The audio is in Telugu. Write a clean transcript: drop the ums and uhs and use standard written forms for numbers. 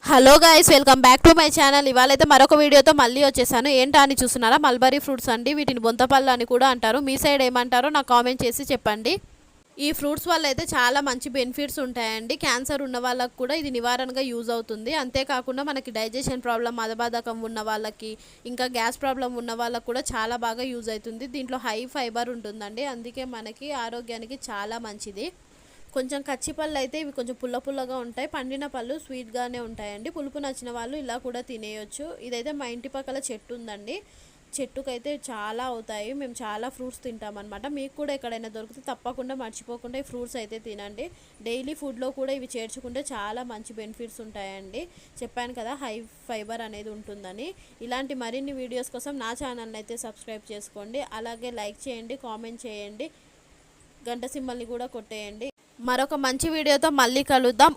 Hello guys, welcome back to my channel. ఇవాళైతే మరొక వీడియోతో మళ్ళీ వచ్చేసాను. ఏంటా అని చూస్తున్నారా? మల్బరీ ఫ్రూట్స్ అండి. వీటిని బొంతపళ్ళు అని కూడా అంటారు. మీ సైడ్ ఏమంటారో నాకు కామెంట్ చేసి చెప్పండి. ఈ ఫ్రూట్స్ వల్ల అయితే చాలా మంచి బెనిఫిట్స్ ఉంటాయండి. క్యాన్సర్ ఉన్న వాళ్ళకి కూడా ఇది నివారణగా యూజ్ అవుతుంది. అంతేకాకుండా మనకి డైజెషన్ ప్రాబ్లం, మదబద్ధకం ఉన్న వాళ్ళకి, ఇంకా గ్యాస్ ప్రాబ్లం ఉన్న వాళ్ళకి కూడా చాలా బాగా యూజ్ అవుతుంది. దీంట్లో హై ఫైబర్ ఉంటుందండి. అందుకే మనకి ఆరోగ్యానికి చాలా మంచిది. కొంచెం కచ్చిపళ్ళు అయితే ఇవి కొంచెం పుల్ల పుల్లగా ఉంటాయి. పండిన పళ్ళు స్వీట్గానే ఉంటాయండి. పులుపు నచ్చిన వాళ్ళు ఇలా కూడా తినేయొచ్చు. ఇదైతే మా ఇంటి పక్కల చెట్టు ఉందండి. చెట్టుకైతే చాలా అవుతాయి. మేము చాలా ఫ్రూట్స్ తింటామన్నమాట. మీకు కూడా ఎక్కడైనా దొరికితే తప్పకుండా మర్చిపోకుండా ఈ ఫ్రూట్స్ అయితే తినండి. డైలీ ఫుడ్లో కూడా ఇవి చేర్చుకుంటే చాలా మంచి బెనిఫిట్స్ ఉంటాయండి. చెప్పాను కదా, హై ఫైబర్ అనేది ఉంటుందని. ఇలాంటి మరిన్ని వీడియోస్ కోసం నా ఛానల్ని అయితే సబ్స్క్రైబ్ చేసుకోండి. అలాగే లైక్ చేయండి, కామెంట్ చేయండి, గంట సింబల్ని కూడా కొట్టేయండి. మరొక మంచి వీడియోతో మళ్ళీ కలుద్దాం.